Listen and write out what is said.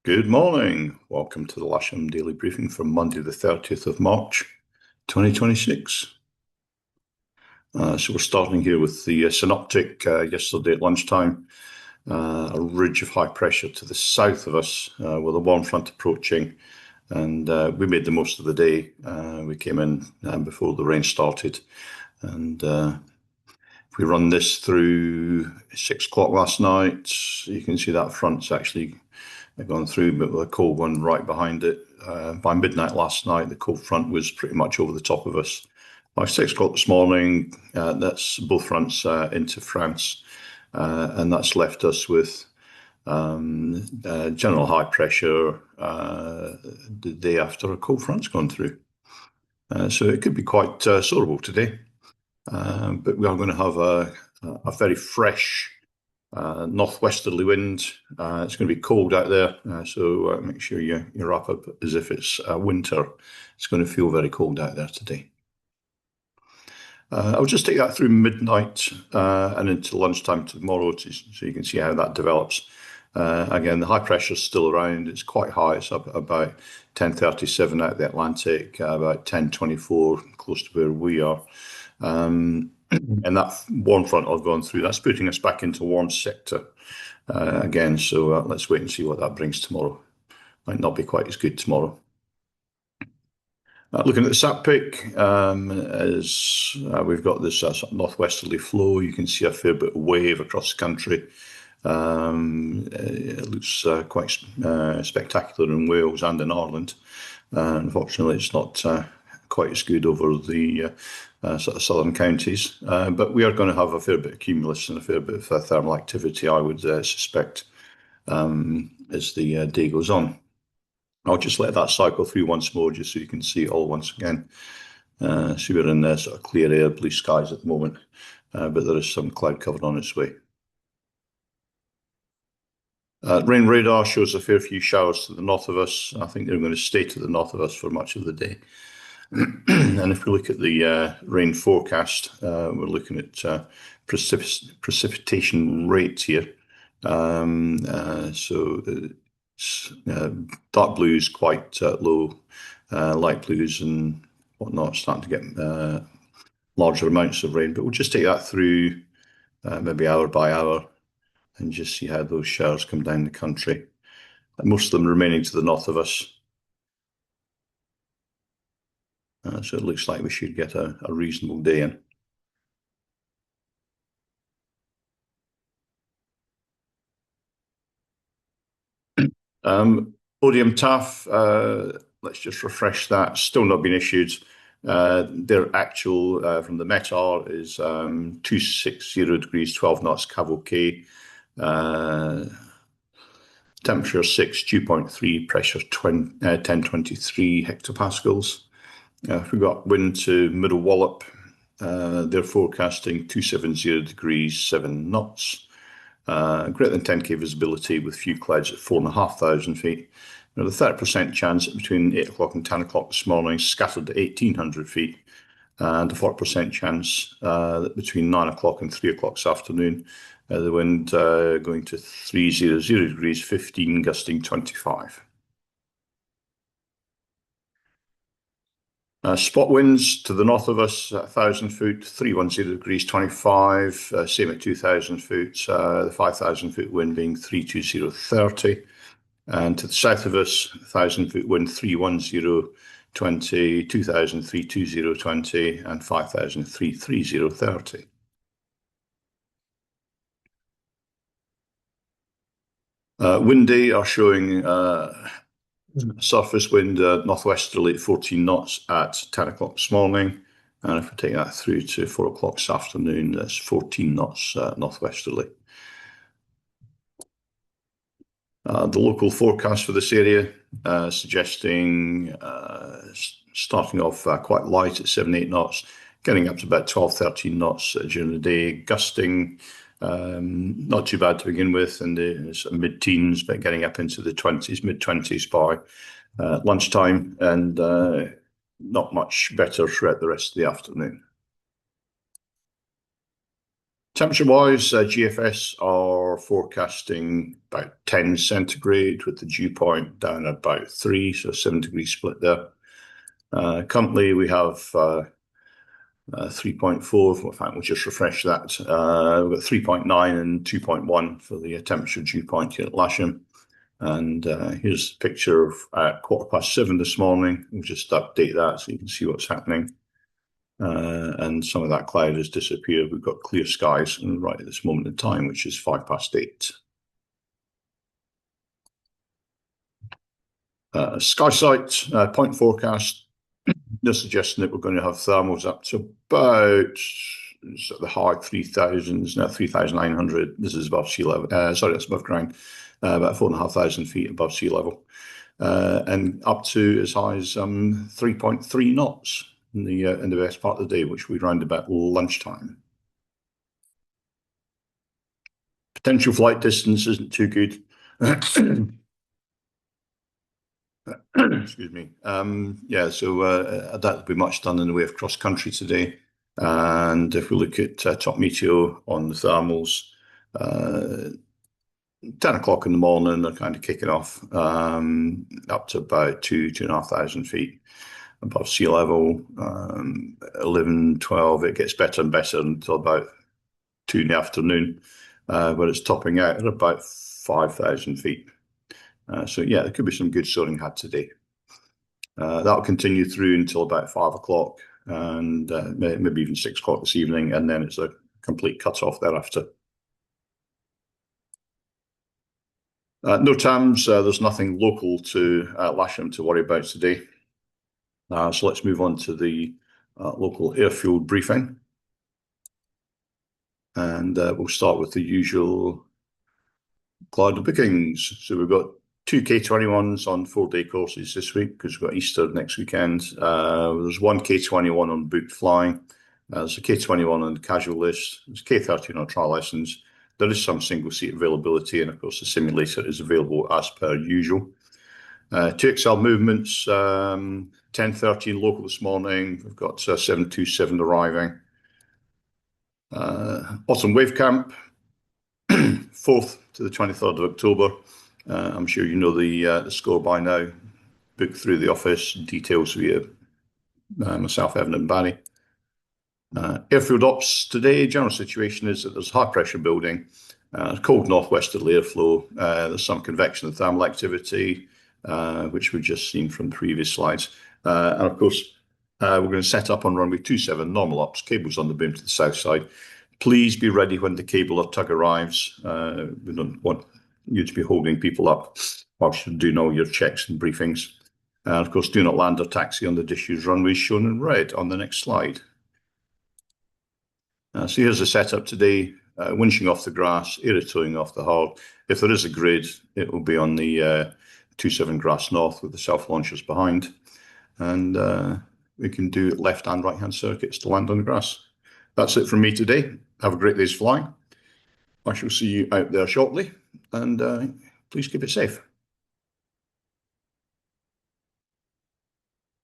Good morning. Welcome to the Lasham Daily Briefing for Monday, the 30th of March, 2026. So we're starting here with the synoptic yesterday at lunchtime. A ridge of high pressure to the south of us with a warm front approaching, and we made the most of the day. We came in before the rain started, and if we run this through 6 o'clock last night, you can see that front's actually gone through, but with a cold one right behind it. By midnight last night, the cold front was pretty much over the top of us. By 6 o'clock this morning, that's both fronts into France, and that's left us with general high pressure the day after a cold front's gone through. So it could be quite soroable today, but we are going to have a very fresh northwesterly wind. It's going to be cold out there, so make sure you wrap up as if it's winter. It's going to feel very cold out there today. I'll just take that through midnight and into lunchtime tomorrow so you can see how that develops. Again, the high pressure is still around. It's quite high. It's up about 10:37 out the Atlantic, about 10:24 close to where we are. And that warm front I've gone through, that's putting us back into warm sector again. So let's wait and see what that brings tomorrow. Might not be quite as good tomorrow. Looking at the sap pick, as we've got this sort of northwesterly flow, you can see a fair bit of wave across the country. It looks quite spectacular in Wales and in Ireland. Unfortunately, it's not quite as good over the sort of southern counties, but we are going to have a fair bit of cumulus and a fair bit of thermal activity, I would suspect, as the day goes on. I'll just let that cycle through once more, just so you can see it all once again. So we're in sort of clear air, blue skies at the moment, but there is some cloud cover on its way. Rain radar shows a fair few showers to the north of us. I think they're going to stay to the north of us for much of the day. And if we look at the rain forecast, we're looking at precipitation rates here. So dark blues quite low, light blues and whatnot starting to get larger amounts of rain. But we'll just take that through maybe hour by hour and just see how those showers come down the country. Most of them remaining to the north of us. So it looks like we should get a reasonable day in. Odium TAF, let's just refresh that. Still not been issued. Their actual from the METAR is 260 degrees, 12 knots, Cav K. Temperature 6, dew point 3, pressure 1023 hectopascals. If we've got wind to Middle Wallop, they're forecasting 270 degrees, 7 knots. Greater than 10k visibility with few clouds at 4,500 feet. Now, the 30% chance between 8 o'clock and 10 o'clock this morning scattered to 1,800 feet, and a 40% chance that between 9 o'clock and 3 o'clock this afternoon, the wind going to 300 degrees, 15, gusting 25. Spot winds to the north of us, 1,000 foot, 310 degrees, 25. Same at 2,000 foot, the 5,000 foot wind being 320, 30. And to the south of us, 1,000 foot wind, 310, 20, 2,000, 320, 20, and 5,000, 330, 30. Windy are showing surface wind northwesterly at 14 knots at 10 o'clock this morning. And if we take that through to 4 o'clock this afternoon, that's 14 knots northwesterly. The local forecast for this area suggesting starting off quite light at 7, 8 knots, getting up to about 12, 13 knots during the day, gusting not too bad to begin with, in the mid-teens, but getting up into the 20s, mid-20s by lunchtime, and not much better throughout the rest of the afternoon. Temperature-wise, GFS are forecasting about 10 centigrade with the dew point down about 3, so 7 degree split there. Currently, we have 3.4. In fact, we'll just refresh that. We've got 3.9 and 2.1 for the temperature dew point here at Lasham. And here's a picture of at 7:15 this morning. We'll just update that so you can see what's happening. And some of that cloud has disappeared. We've got clear skies right at this moment in time, which is 8:05. Sky sight, point forecast. They're suggesting that we're going to have thermals up to about the high 3,000s, now 3,900. This is above sea level. Sorry, that's above ground, about 4,500 feet above sea level. And up to as high as 3.3 knots in the best part of the day, which we round about lunchtime. Potential flight distance isn't too good. Excuse me. Yeah, so that'll be much done in the way of cross country today. And if we look at top meteo on the thermals, 10 o'clock in the morning, they're kind of kicking off up to about 2,500 feet above sea level. 11, 12, it gets better and better until about 2 in the afternoon, where it's topping out at about 5,000 feet. So yeah, there could be some good soaring had today. That'll continue through until about 5 o'clock and maybe even 6 o'clock this evening, and then it's a complete cut-off thereafter. No TAMs, there's nothing local to Lasham to worry about today. So let's move on to the local airfield briefing. And we'll start with the usual glider bookings. So we've got 2 K21s on 4-day courses this week because we've got Easter next weekend. There's 1 K21 on booked flying. There's a K21 on the casual list. There's K13 on trial lessons. There is some single seat availability, and of course the simulator is available as per usual. 2XL movements, 10:13 local this morning. We've got 727 arriving. Autumn Wave Camp, 4th to the 23rd of October. I'm sure you know the score by now. Booked through the office, details via myself, Evan and Barry. Airfield ops today, general situation is that there's high pressure building, cold northwesterly airflow, there's some convection and thermal activity, which we've just seen from previous slides. And of course, we're going to set up on runway 27 normal ops, cables on the boom to the south side. Please be ready when the cable or tug arrives. We don't want you to be holding people up whilst you're doing all your checks and briefings. And of course, do not land or taxi on the disused runways shown in red on the next slide. So here's the setup today, winching off the grass, aerotowing off the hull. If there is a grid, it will be on the 27 grass north with the self-launchers behind. And we can do left and right-hand circuits to land on the grass. That's it from me today. Have a great day's flying. I shall see you out there shortly, and please keep it safe.